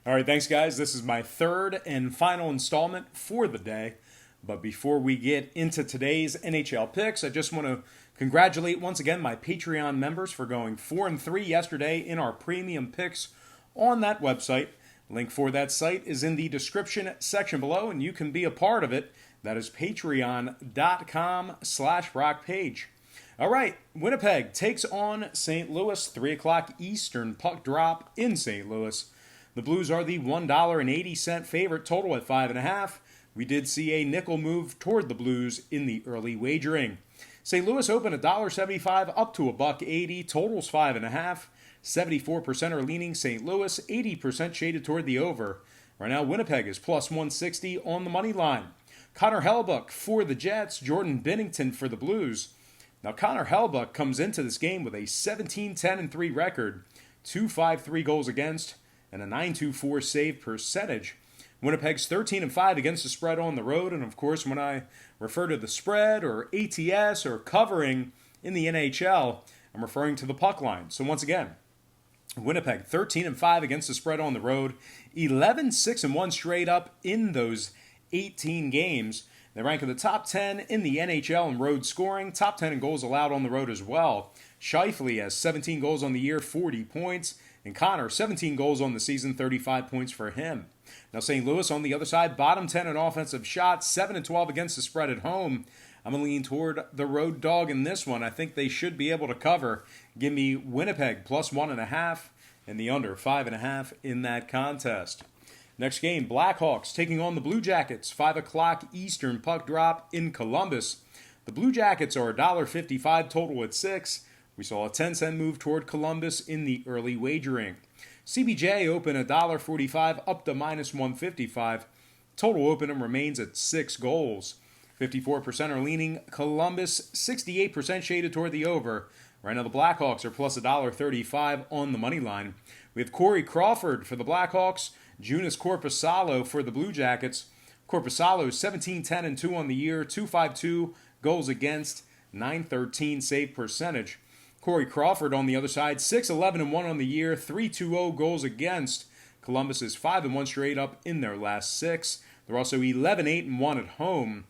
All right, thanks, guys. This is my third and final installment for the day. But before we get into today's NHL picks, I just want to congratulate once again my Patreon members for going 4-3 yesterday in our premium picks on that website. Link for that site is in the description section below, and you can be a part of it. That is patreon.com/rockpage. All right, Winnipeg takes on St. Louis, 3 o'clock Eastern puck drop in St. Louis. The Blues are the $1.80 favorite, total at 5.5. We did see a nickel move toward the Blues in the early wagering. St. Louis opened $1.75 up to $1.80, totals 5.5. 74% are leaning St. Louis, 80% shaded toward the over. Right now, Winnipeg is plus 160 on the money line. Connor Hellebuyck for the Jets, Jordan Binnington for the Blues. Now, Connor Hellebuyck comes into this game with a 17-10-3 record, 2.53 goals against, and a 9.24 save percentage. Winnipeg's 13-5 against the spread on the road, and of course, when I refer to the spread or ATS or covering in the NHL, I'm referring to the puck line. So once again, Winnipeg 13-5 against the spread on the road, 11-6-1 straight up in those 18 games. They rank in the top 10 in the NHL in road scoring, top 10 in goals allowed on the road as well. Scheifele has 17 goals on the year, 40 points. And Connor, 17 goals on the season, 35 points for him. Now St. Louis on the other side, bottom 10 in offensive shots, 7-12 against the spread at home. I'm going to lean toward the road dog in this one. I think they should be able to cover. Give me Winnipeg plus 1.5 and the under 5.5 in that contest. Next game, Blackhawks taking on the Blue Jackets, 5 o'clock Eastern puck drop in Columbus. The Blue Jackets are $1.55, total at 6. We saw a 10-cent move toward Columbus in the early wagering. CBJ open $1.45 up to minus 155. Total opening remains at 6 goals. 54% are leaning Columbus, 68% shaded toward the over. Right now the Blackhawks are plus $1.35 on the money line. We have Corey Crawford for the Blackhawks, Joonas Korpisalo for the Blue Jackets. Korpisalo 17-10-2 on the year, 2.52 goals against, 9.13 save percentage. Corey Crawford on the other side, 6-11-1 on the year, 3.20 goals against. Columbus is 5-1 straight up in their last 6. They're also 11-8-1 at home.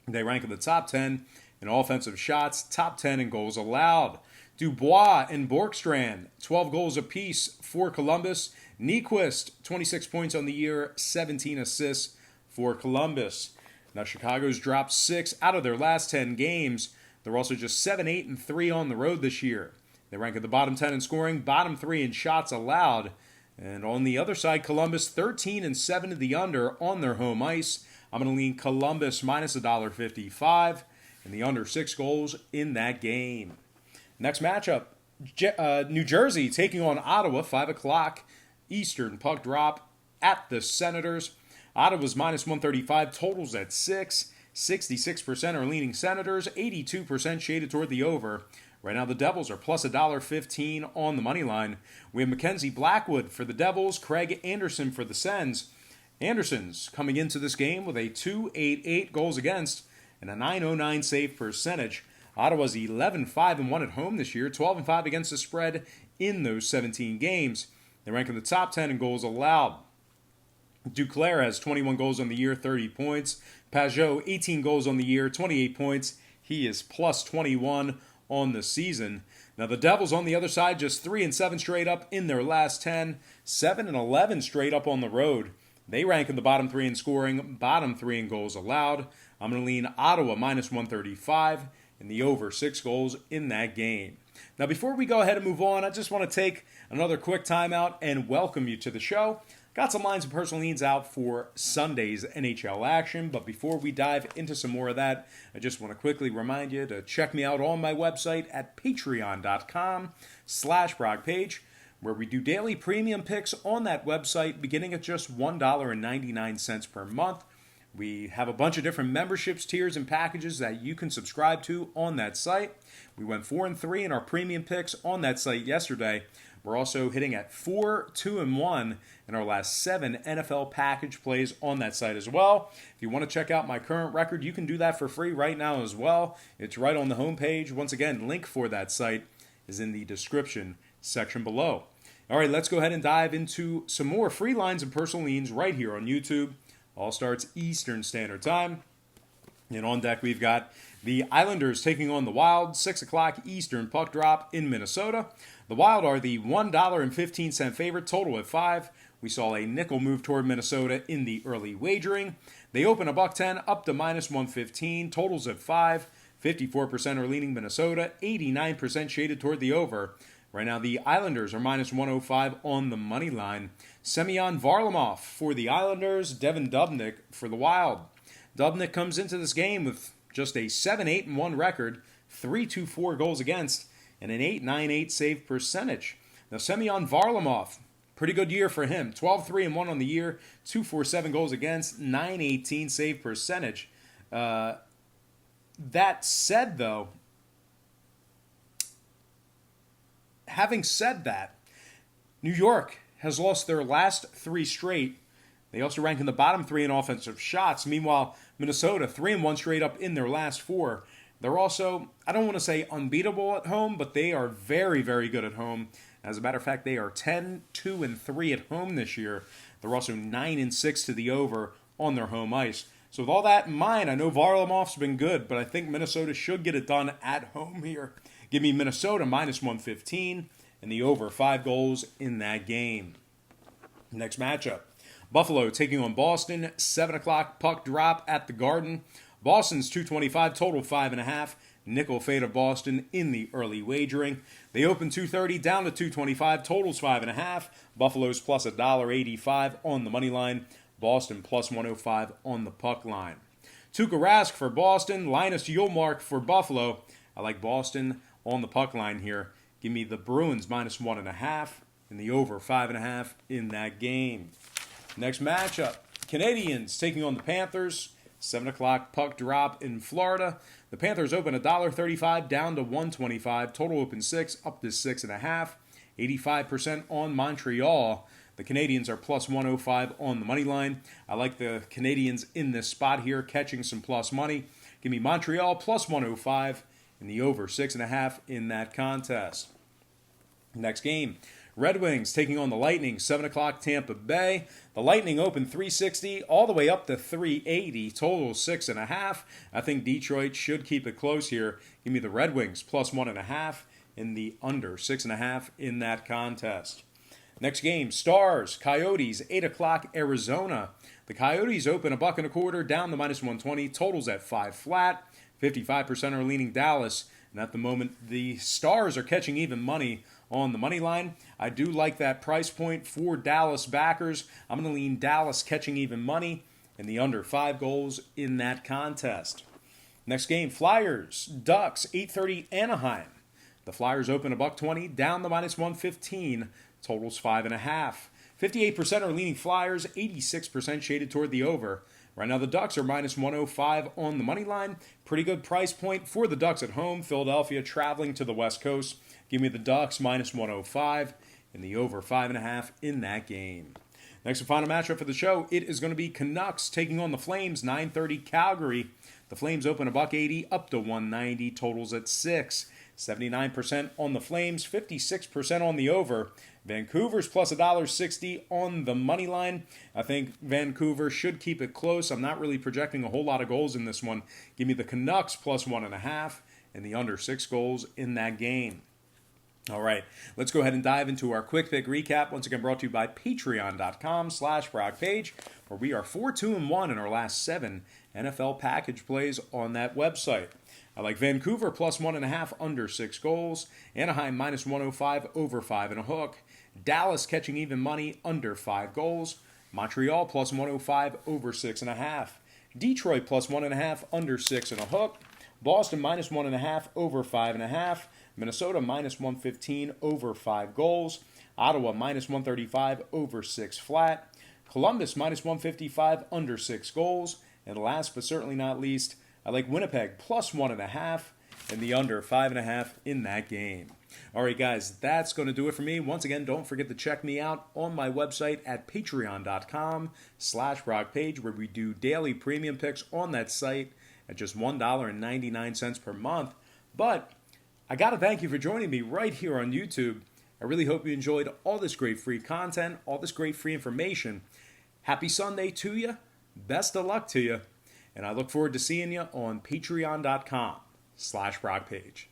They rank in the top 10 in offensive shots, top 10 in goals allowed. Dubois and Borkstrand, 12 goals apiece for Columbus. Nyquist, 26 points on the year, 17 assists for Columbus. Now Chicago's dropped 6 out of their last 10 games. They're also just 7-8-3 on the road this year. They rank at the bottom 10 in scoring, bottom 3 in shots allowed. And on the other side, Columbus 13-7 to the under on their home ice. I'm going to lean Columbus minus $1.55 and the under 6 goals in that game. Next matchup, New Jersey taking on Ottawa, 5 o'clock Eastern puck drop at the Senators. Ottawa's minus 135, totals at 6. 66% are leaning Senators, 82% shaded toward the over. Right now the Devils are plus $1.15 on the money line. We have Mackenzie Blackwood for the Devils, Craig Anderson for the Sens. Anderson's coming into this game with a 2.88 goals against and a 9.09 save percentage. Ottawa's 11-5-1 at home this year, 12-5 against the spread in those 17 games. They rank in the top 10 in goals allowed. Duclair has 21 goals on the year, 30 points. Pajot, 18 goals on the year, 28 points. He is plus 21 on the season. Now the Devils on the other side, just 3-7 straight up in their last 10. 7-11 straight up on the road. They rank in the bottom 3 in scoring, bottom 3 in goals allowed. I'm going to lean Ottawa minus 135 and the over 6 goals in that game. Now before we go ahead and move on, I just want to take another quick timeout and welcome you to the show. Got some lines and personal leans out for Sunday's NHL action, but before we dive into some more of that, I just want to quickly remind you to check me out on my website at patreon.com/BrockPage, where we do daily premium picks on that website beginning at just $1.99 per month. We have a bunch of different memberships, tiers, and packages that you can subscribe to on that site. We went 4-3 in our premium picks on that site yesterday. We're also hitting at 4-2-1 in our last 7 NFL package plays on that site as well. If you want to check out my current record, you can do that for free right now as well. It's right on the homepage. Once again, link for that site is in the description section below. All right, let's go ahead and dive into some more free lines and personal leans right here on YouTube. All starts Eastern Standard Time. And on deck, we've got the Islanders taking on the Wild, 6 o'clock Eastern puck drop in Minnesota. The Wild are the $1.15 favorite, total at 5. We saw a nickel move toward Minnesota in the early wagering. They open a $1.10 up to minus 115, totals at 5. 54% are leaning Minnesota, 89% shaded toward the over. Right now, the Islanders are minus 105 on the money line. Semyon Varlamov for the Islanders, Devin Dubnyk for the Wild. Dubnyk comes into this game with just a 7-8-1 record, 3.24 goals against, and an 8.98 save percentage. Now, Semyon Varlamov, pretty good year for him. 12-3-1 on the year, 2.47 goals against, 9.18 save percentage. That said, though, having said that, New York has lost their last 3 straight. They also rank in the bottom 3 in offensive shots. Meanwhile, Minnesota, 3-1 straight up in their last 4. They're also, I don't want to say unbeatable at home, but they are very, very good at home. As a matter of fact, they are 10-2-3 at home this year. They're also 9-6 to the over on their home ice. So with all that in mind, I know Varlamov's been good, but I think Minnesota should get it done at home here. Give me Minnesota minus 115 and the over 5 goals in that game. Next matchup. Buffalo taking on Boston, 7 o'clock puck drop at the Garden. Boston's 225, total 5.5. Nickel fade of Boston in the early wagering. They open 230 down to 225, totals 5.5. Buffalo's plus $1.85 on the money line. Boston plus 105 on the puck line. Tuukka Rask for Boston, Linus Ullmark for Buffalo. I like Boston on the puck line here. Give me the Bruins minus 1.5 and the over 5.5 in that game. Next matchup, Canadians taking on the Panthers. 7 o'clock puck drop in Florida. The Panthers open $1.35 down to $1.25. Total open 6 up to 6.5. 85% on Montreal. The Canadians are plus 105 on the money line. I like the Canadians in this spot here, catching some plus money. Give me Montreal plus 105 and the over 6.5 in that contest. Next game, Red Wings taking on the Lightning, 7 o'clock Tampa Bay. The Lightning open 360 all the way up to 380, total 6.5. I think Detroit should keep it close here. Give me the Red Wings plus 1.5 and the under 6.5 in that contest. Next game, Stars, Coyotes, 8 o'clock Arizona. The Coyotes open $1.25 down to minus 120, totals at 5 flat. 55% are leaning Dallas, and at the moment, the Stars are catching even money on the money line. I do like that price point for Dallas backers. I'm going to lean Dallas catching even money and the under 5 goals in that contest. Next game, Flyers, Ducks, 8:30 Anaheim. The Flyers open $1.20 down to minus 115, totals 5.5. 58% are leaning Flyers, 86% shaded toward the over. Right now, the Ducks are minus 105 on the money line. Pretty good price point for the Ducks at home. Philadelphia traveling to the West Coast. Give me the Ducks minus 105 and the over 5.5 in that game. Next and final matchup for the show, it is going to be Canucks taking on the Flames, 9:30 Calgary. The Flames open $1.80 up to 190, totals at 6. 79% on the Flames, 56% on the over. Vancouver's plus $1.60 on the money line. I think Vancouver should keep it close. I'm not really projecting a whole lot of goals in this one. Give me the Canucks plus 1.5 and the under 6 goals in that game. All right, let's go ahead and dive into our quick pick recap. Once again, brought to you by patreon.com/BrockPage, where we are 4-2-1 in our last 7 NFL package plays on that website. I like Vancouver plus 1.5 under 6 goals. Anaheim minus 105 over 5.5. Dallas catching even money under 5 goals. Montreal plus 105 over 6.5. Detroit plus 1.5 under 6.5. Boston minus 1.5 over 5.5. Minnesota minus 115 over 5 goals. Ottawa minus 135 over 6 flat. Columbus minus 155 under 6 goals. And last but certainly not least, I like Winnipeg plus 1.5 and the under 5.5 in that game. All right, guys, that's going to do it for me. Once again, don't forget to check me out on my website at patreon.com/BrockPage, where we do daily premium picks on that site at just $1.99 per month. But I got to thank you for joining me right here on YouTube. I really hope you enjoyed all this great free content, all this great free information. Happy Sunday to you. Best of luck to you. And I look forward to seeing you on patreon.com/BrockPage.